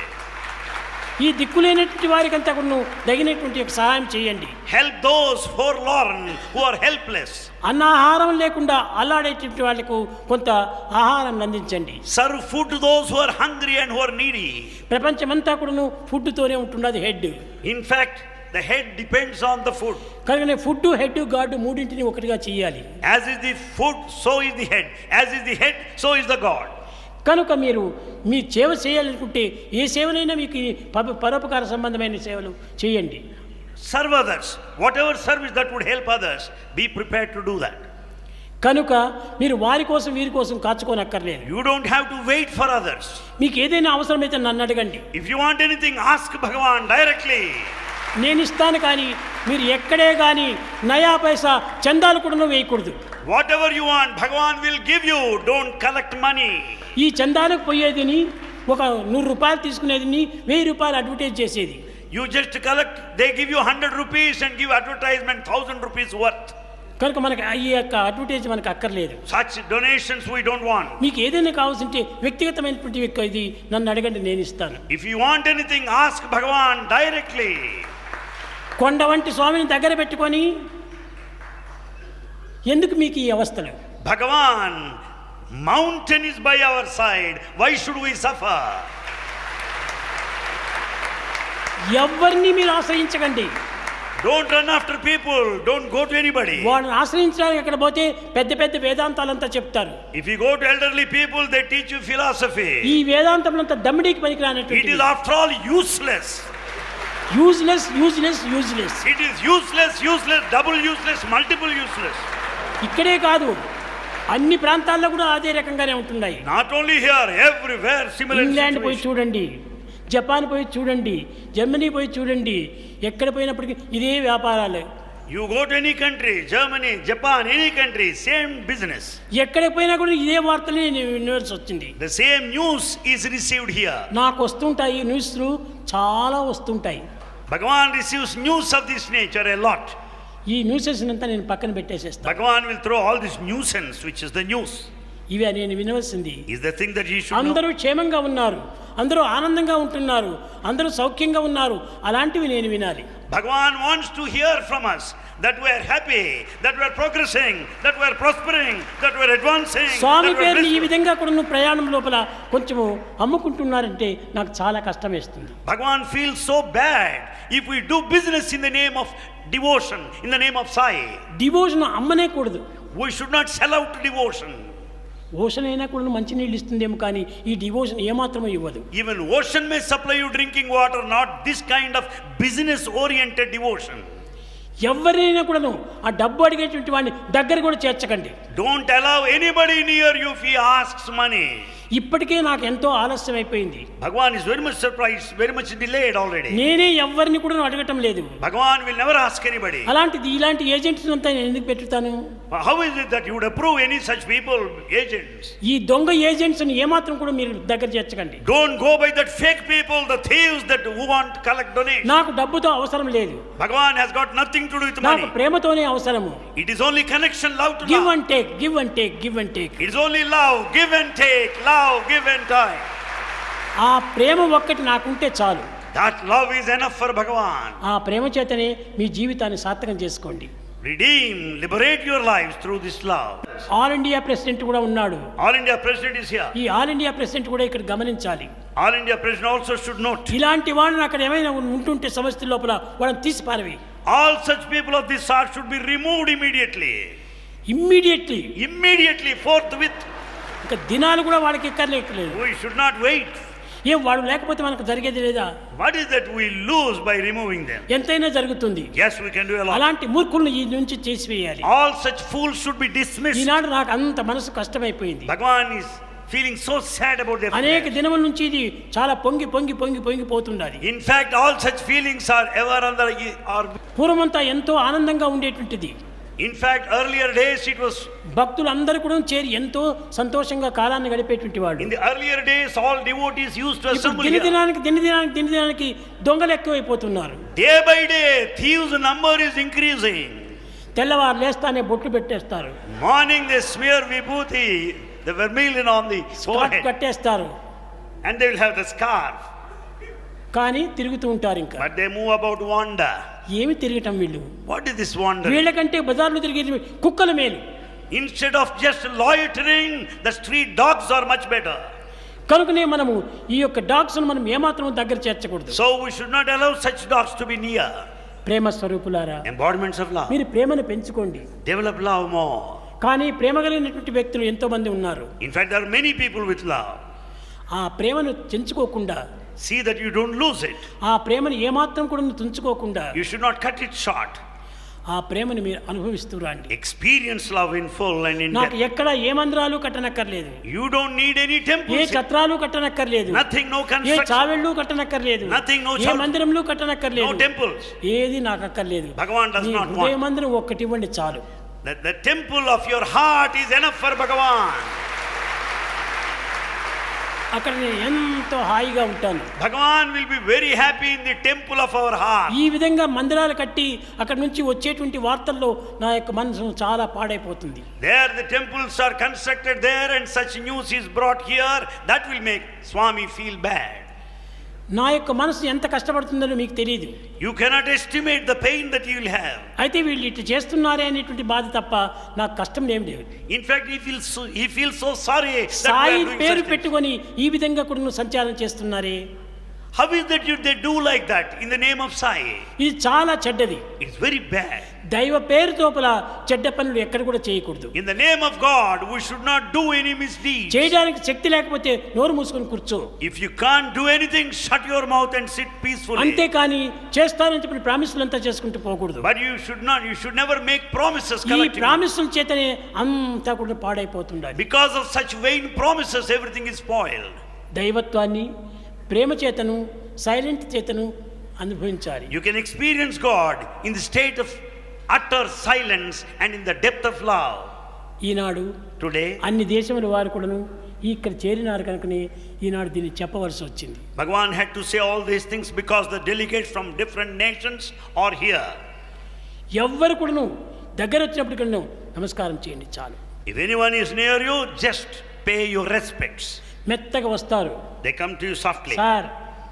ఈ దిక్కులేనటువంటి వారికంతా కూడా తగినటువంటి యొక్క సహాయం చేయండి. Help those forlorn who are helpless. అన్నాహారం లేకుండా అల్లాడేటువంటి వాళ్ళకు కొంత ఆహారం అందించండి. Serve food to those who are hungry and who are needy. ప్రపంచమంతా కూడాను ఫుడ్తోనే ఉంటున్నది head. In fact, the head depends on the food. కనుక ఫుడ్, హెడ్, గాడ్ మూడింటిని ఒకటిగా చేయాలి. As is the food, so is the head. As is the head, so is the God. కనుక మీరు మీ సేవ చేయాలనుకుంటే ఏ సేవనైనా మీకు ఈ పరోపకార సంబంధమైన సేవలు చేయండి. Serve others. Whatever service that would help others, be prepared to do that. కనుక మీరు వారి కోసం వీరి కోసం కాచుకోనక్కర్లేదు. You don't have to wait for others. మీకు ఏదైనా అవసరమైతే నన్ను అడగండి. If you want anything, ask Bhagavan directly. నేను ఇస్తాను, కానీ మీరు ఎక్కడే కానీ నయా పైసా చందాలు కూడా వేయకూడదు. Whatever you want, Bhagavan will give you. Don't collect money. ఈ చందాలకు పోయేదిని ఒక ₹100 తీసుకునేదిని ₹1000 అడ్వర్టైజ్ చేసేది. You just collect, they give you 100 rupees and give advertisement 1000 rupees worth. కనుక మనకి ఈ యొక్క అడ్వర్టైజ్ మనకు అక్కర్లేదు. Such donations we don't want. మీకు ఏదైనా కావాల్సింటే వ్యక్తిగతమైనటువంటి ఇది నన్ను అడగండి, నేను ఇస్తాను. If you want anything, ask Bhagavan directly. కొండ వంటి స్వామిని దగ్గర పెట్టుకొని ఎందుకు మీకు ఈ అవస్థలు? Bhagavan, mountain is by our side. Why should we suffer? ఎవరిని మీరు ఆశ్రయించకండి. Don't run after people. Don't go to anybody. వాళ్ళని ఆశ్రయించడానికి ఎక్కడ పోతే పెద్ద పెద్ద వేదాంతాలంతా చెప్తారు. If you go to elderly people, they teach you philosophy. ఈ వేదాంతంలంతా దమ్మిడికి పనికిరానటువంటి. It is after all useless. Useless useless useless. It is useless, useless, double useless, multiple useless. ఇక్కడే కాదు, అన్ని ప్రాంతాల్లో కూడా అదే రకంగానే ఉంటున్నాయి. Not only here, everywhere similar England పోయి situation. చూడండి, జపాన్ పోయి చూడండి, జర్మనీ పోయి చూడండి, ఎక్కడ పోయినప్పటికీ ఇదే వ్యాపారాలు. You go to any country, Germany, Japan, any country, same business. ఎక్కడికి పోయినా కూడా ఇదే వార్తలే వినవలసి వచ్చింది. The same news is received here. నాకు వస్తుంటాయి న్యూస్లు, చాలా వస్తుంటాయి. Bhagavan receives news of this nature a lot. ఈ న్యూసెస్ అంతా నేను పక్కన పెట్టేసేస్తాను. Bhagavan will throw all this nuisance, which is the news, ఇవి నేను వినవలసింది. is the thing that he should know. అందరూ క్షేమంగా ఉన్నారు, అందరూ ఆనందంగా ఉంటున్నారు, అందరూ సౌఖ్యంగా ఉన్నారు, అలాంటివి నేను వినాలి. Bhagavan wants to hear from us that we are happy, that we are progressing, that we are prospering, that we are advancing. Swamy that we are పేరుని ఈ blissful. విధంగా కూడా నువ్వు ప్రయాణం లోపల కొంచెము అమ్ముకుంటున్నారంటే నాకు చాలా కష్టం వేస్తుంది. Bhagavan feels so bad if we do business in the name of devotion, in the name of Sai. Devotion అమ్మనే కూడదు. We should not sell out devotion. Ocean అయినా కూడా మంచి నీళ్ళు ఇస్తుందేమో కానీ ఈ డివోషన్ ఏమాత్రమో ఇవ్వదు. Even ocean may supply you drinking water, not this kind of business oriented devotion. ఎవరినైనా కూడాను ఆ డబ్బు అడిగేటువంటి వాడిని దగ్గర కూడా చేర్చకండి. Don't allow anybody near you if he asks money. ఇప్పటికే నాకు ఎంతో ఆలస్యం అయిపోయింది. Bhagavan is very much surprised, very much delayed already. నేనే ఎవరిని కూడా అడగటం లేదు. Bhagavan will never ask anybody. అలాంటిది ఇలాంటి ఏజెంట్స్ అంతా నేను ఎందుకు పెట్టుతాను? How is it that you would approve any such people, agents? ఈ దొంగ ఏజెంట్స్ని ఏమాత్రం కూడా మీరు దగ్గర చేర్చకండి. Don't go by that fake people, the thieves that who want to collect donations. నాకు డబ్బుతో అవసరం లేదు. Bhagavan has got nothing to do with నాకు money. ప్రేమతోనే అవసరము. It is only connection, love to give love. And take, give and take, give and take. It is only love, give and take, love, give and take. ఆ ప్రేమ ఒక్కటి నాకుంటే చాలు. That love is enough for Bhagavan. ఆ ప్రేమ చేతనే మీ జీవితాన్ని సార్థకం చేసుకోండి. Redeem, liberate your lives through this love. All India president కూడా ఉన్నాడు. All India President is here. ఈ ఆల్ ఇండియా ప్రెసిడెంట్ కూడా ఇక్కడ గమనించాలి. All India President also should note. ఇలాంటి వాళ్ళని అక్కడ ఏమైనా ఉంటుంటే సమస్య లోపల వాళ్ళని తీసి పారవి. All such people of this sort should be removed immediately. Immediately. Immediately, forthwith. ఇంకా దినాలు కూడా వాళ్ళకి ఎక్కర్లేకలేదు. We should not wait. ఏం వాడు లేకపోతే మనకు జరిగేది లేదా? What is that we lose by removing them? ఎంతైనా జరుగుతుంది. Yes, we can do a lot. అలాంటి మూర్ఖులను ఈ నుంచి చేసివేయాలి. All such fools should be dismissed. ఈనాడు నాకు అంత మనసు కష్టమైపోయింది. Bhagavan is feeling so sad about their అనేక affairs. దినముల నుంచి ఇది చాలా పొంగి పొంగి పొంగి పొంగిపోతున్నది. In fact, all such feelings are ever under our. పూర్వమంతా ఎంతో ఆనందంగా ఉండేటువంటిది. In fact, earlier days it was. భక్తులు అందరూ కూడా చేరి ఎంతో సంతోషంగా కాలాన్ని గడిపేటువంటి వాళ్ళు. In the earlier days, all devotees used to ఇప్పుడు assemble here. దినదినానికి దొంగలు ఎక్కువైపోతున్నారు. Day by day, thieves' number is increasing. తెల్లవారు లేస్తానే బొట్లు పెట్టేస్తారు, Morning they smear vibhuti, the vermilion on the scarf forehead, కట్టేస్తారు, and they will have the scarf. కానీ తిరుగుతూ ఉంటారు. ఇంకా But they move about wander. ఏమి తిరగటం వీళ్ళు? What is this wander? వీళ్ళకంటే బజార్లో తిరిగేది కుక్కల మేలు. Instead of just loitering, the street dogs are much better. కనుకనే మనము ఈ యొక్క డాగ్స్ మనం ఏమాత్రం దగ్గర చేర్చకూడదు. So we should not allow such dogs to be near. ప్రేమ స్వరూపులారా, Embodiments of love. మీరు ప్రేమను పెంచుకోండి. Develop love more. కానీ ప్రేమ కలిగినటువంటి వ్యక్తులు ఎంతో మంది ఉన్నారు. In fact, there are many people with love. ఆ ప్రేమను తెంచుకోకుండా, See that you don't lose it. ఆ ప్రేమను ఏమాత్రం కూడా తుంచుకోకుండా You should not cut it short. ఆ ప్రేమను మీరు అనుభవిస్తూ రండి. Experience love in full and in నాకు depth. ఎక్కడ ఏ మందిరాలు కట్టనక్కర్లేదు, You don't need any A temples. ఛత్రాలు కట్టనక్కర్లేదు, Nothing, no A construction. చావెళ్ళు కట్టనక్కర్లేదు, Nothing, no A church. మందిరంలో No కట్టనక్కర్లేదు, temples. ఏది నాకు అక్కర్లేదు. Bhagavan does మీ not హృదయ want. మందిరం ఒక్కటి ఇవ్వండి చాలు. That the temple of your heart is enough for Bhagavan. అక్కడ నేను ఎంతో హాయిగా ఉంటాను. Bhagavan will be very happy in the temple of our heart. ఈ విధంగా మందిరాలు కట్టి అక్కడ నుంచి వచ్చేటువంటి వార్తల్లో నా యొక్క మనసు చాలా పాడైపోతుంది. There the temples are constructed there and such news is brought here. That will make Swami feel bad. నా యొక్క మనసు ఎంత కష్టపడుతుందో మీకు తెలియదు. You cannot estimate the pain that you will have. అయితే వీళ్ళు ఇట్లా చేస్తున్నారే అనేటువంటి బాధ తప్ప నాకు కష్టం ఏం లేదు. In fact, he feels so sorry that we Sai are doing పేరు such things. పెట్టుకొని ఈ విధంగా కూడా నువ్వు సంచారం చేస్తున్నారే. How is that they do like that in the name of Sai? ఇది చాలా చెడ్డది. It's very bad. దైవ పేరు తోపల చెడ్డ పనులు ఎక్కడ కూడా చేయకూడదు. In the name of God, we should not do any misdeeds. చేయడానికి శక్తి లేకపోతే నోరు మూసుకొని కూర్చో. If you can't do anything, shut your mouth and sit peacefully. అంతేకాని చేస్తానని చెప్పిన ప్రామిసులు అంతా చేసుకుంటూ పోకూడదు. But you should never make promises ఈ collectively. ప్రామిసుల చేతనే అంతా కూడా పాడైపోతుండాలి. Because of such vain promises, everything is spoiled. దైవత్వాన్ని ప్రేమ చేతను సైలెంట్ చేతను అనుభవించాలి. You can experience God in the state of utter silence and in the depth of love. Eenadu Today, అన్ని దేశముల వారు కూడాను ఇక్కడ చేరినారు కనుకనే ఈనాడు దీన్ని చెప్పవలసి వచ్చింది. Bhagavan had to say all these things because the delegates from different nations are here. ఎవ్వరు కూడాను దగ్గర వచ్చినప్పుడు కూడా నమస్కారం చేయండి చాలు. If anyone is near you, just pay your respects. మెత్తగా వస్తారు. They come to you softly. Sir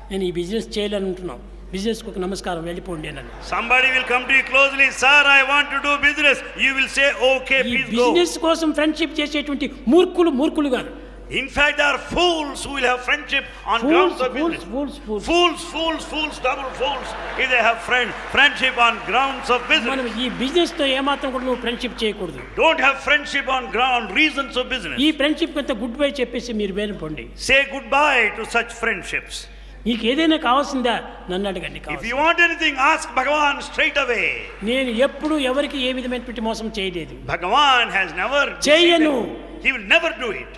నేను ఈ బిజినెస్ చేయాలనుకుంటున్నాను, బిజినెస్కి ఒక నమస్కారం వెళ్ళిపోండి అని. Somebody will come to you closely, sir, I want to do business. You will say, okay, ఈ please go. బిజినెస్ కోసం ఫ్రెండ్షిప్ చేసేటువంటి మూర్ఖులు కాదు. In fact, there are fools who will have friendship on grounds of business. Fools, double fools. If they have friendship on grounds of business. మనం ఈ business తో ఏమాత్రం కూడా నువ్వు ఫ్రెండ్షిప్ చేయకూడదు. Don't have friendship on reasons of business. ఈ friendship అంతా good bye చెప్పేసి మీరు వెళ్ళిపోండి. Say goodbye to such friendships. నీకు ఏదైనా కావాల్సిందా నన్ను అడగండి. If you want anything, ask Bhagavan straight away. నేను ఎప్పుడు ఎవరికి ఏ విధమైనటువంటి మోసం చేయలేదు. Bhagavan has never చేయను. He will never do it.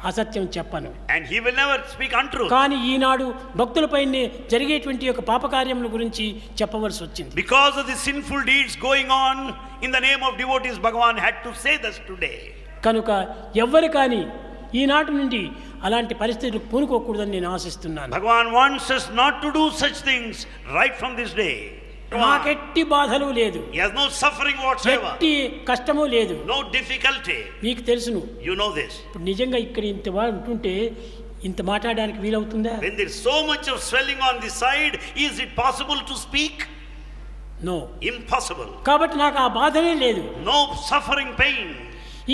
అసత్యం చెప్పను. And he will never speak untruth. కానీ ఈనాడు భక్తులపైనే జరిగేటువంటి యొక్క పాపకార్యముల గురించి చెప్పవలసి వచ్చింది. Because of the sinful deeds going on in the name of devotees, Bhagavan had to say this today. కనుక ఎవ్వరు కానీ ఈనాటి నుండి అలాంటి పరిస్థితులు పూనుకోకూడదని నేను ఆశిస్తున్నాను. Bhagavan wants us not to do such things right from this day. నాకెట్టి బాధలు లేదు. He has no suffering whatsoever. ఎట్టి కష్టము లేదు. No difficulty. మీకు తెలుసును. You know this. ఇప్పుడు నిజంగా ఇక్కడ ఇంత ఉంటుంటే ఇంత మాట్లాడడానికి వీలవుతుందా? When there is so much of swelling on the side, is it possible to speak? No. Impossible. కాబట్టి నాకు ఆ బాధనే లేదు. No suffering, pain.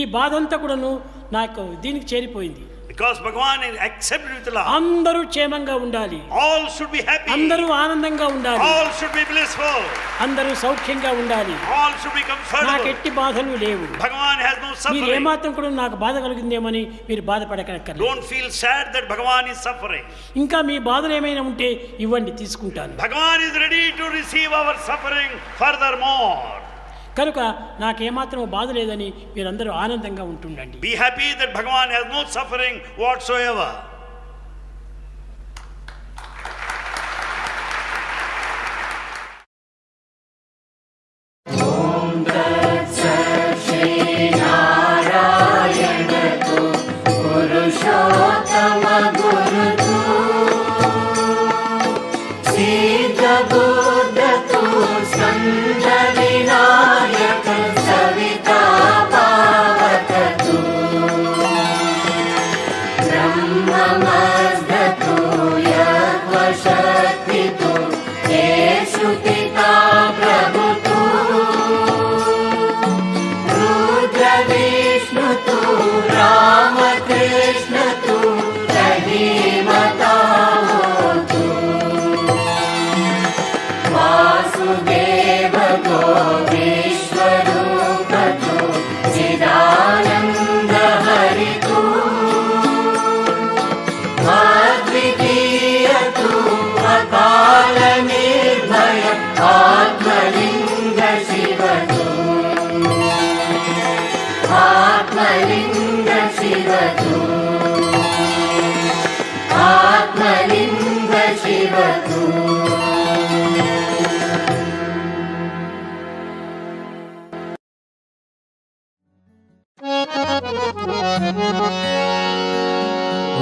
ఈ బాధ అంతా కూడాను నాకు దీనికి చేరిపోయింది. Because Bhagavan is accepted with love. అందరూ క్షేమంగా ఉండాలి. All should be happy. అందరూ ఆనందంగా ఉండాలి. All should be blissful. అందరూ సౌఖ్యంగా ఉండాలి. All should be comfortable. నాకు ఎట్టి బాధలు లేవు. Bhagavan has no మీరు suffering. ఏమాత్రం కూడా నాకు బాధ కలిగిందేమని మీరు బాధపడకనక్కర్లేదు. Don't feel sad that Bhagavan is suffering. ఇంకా మీ బాధలు ఏమైనా ఉంటే ఇవ్వండి, తీసుకుంటాను. Bhagavan is ready to receive our suffering furthermore. కనుక నాకేమాత్రం బాధ లేదని మీరందరూ ఆనందంగా ఉంటుండండి. Be happy that Bhagavan has no suffering whatsoever.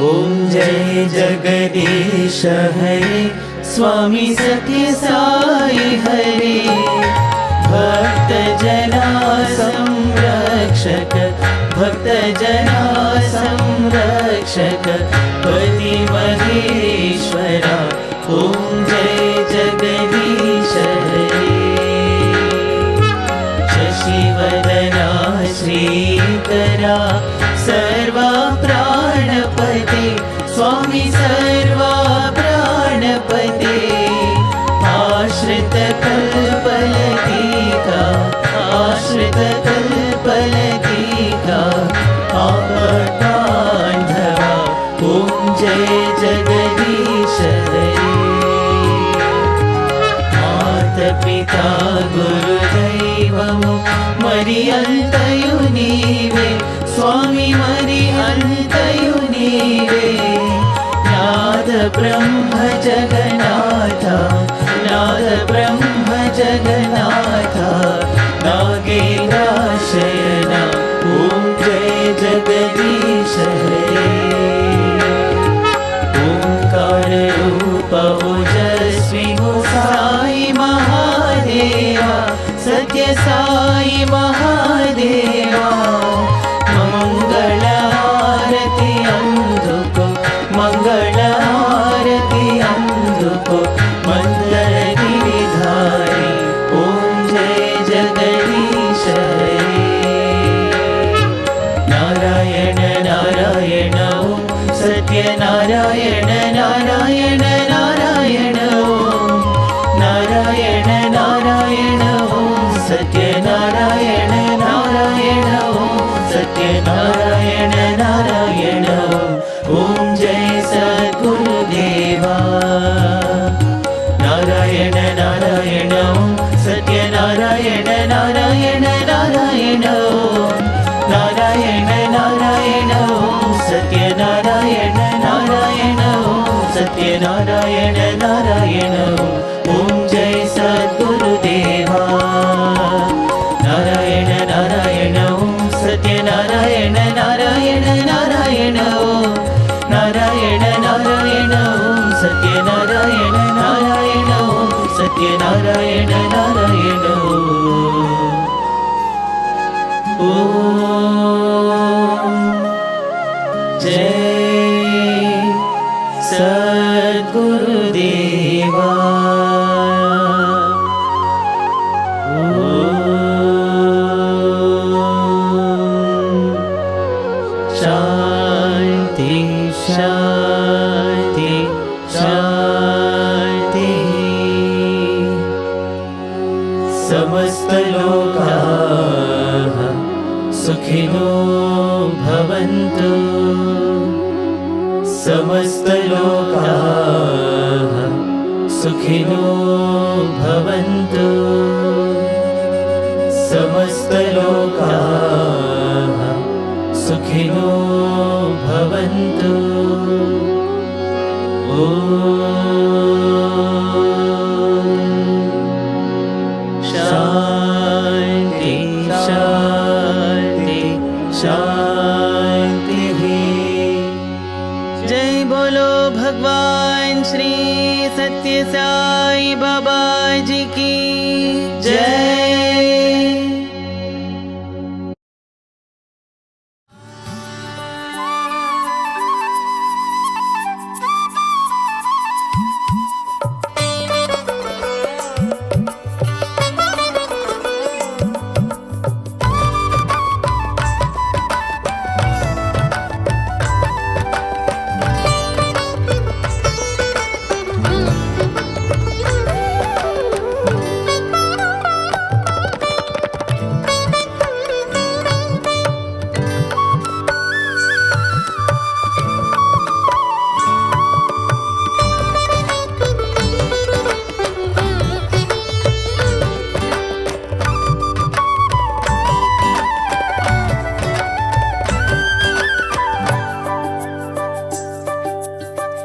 ओम जय जगदीश हरे स्वामी सत्य साई हरे भक्त जना संरक्षक भक्त जना संरक्षक पति महेश्वरा ओम जय जगदीश हरे शशिवदना श्रीकरा सर्वा प्राणपते स्वामी सर्वा प्राणपते పితా గురుదైవము మరి అంతయు నీవే స్వామి మరి అంతయు నీవే నాద బ్రహ్మ జగన్నాథ నాద బ్రహ్మ జగన్నాథ నాగేంద్రాశయన ఓం జయ జగదీశ హరే ओंकार रूप ओजस्वी हो साई महादेवा सत्य साई महादेवा मंगल आरती अंधुको मंगल आरती अंधुको मंदर गिरिधारी ओम जय जगदीश हरे नारायण नारायण ओम सत्यनारायण नारायण नारायण ओम नारायण नारायण ओम सत्यनारायण नारायण ओम सत्यनारायण नारायण ओम जय सद्गुरुदेवा नारायण नारायण ओम सत्यनारायण नारायण नारायण ओम नारायण नारायण ओम सत्यनारायण नारायण ओम सत्यनारायण नारायण ओम जय सद्गुरुदेवा नारायण नारायण ओम सत्यनारायण नारायण नारायण ओम नारायण नारायण ओम सत्यनारायण नारायण ओम सत्यनारायण नारायण ओम जय सद्गुरुदेवा शांति शांति शांति समस्त लोकाः सुखिनो भवन्तु समस्त लोकाः सुखिनो भवन्तु समस्त लोकाः सुखिनो भवन्तु शांति शांति शांति जय बोलो भगवान श्री सत्य साई बाबा जी की जय।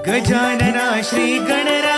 गजानना श्री गणराया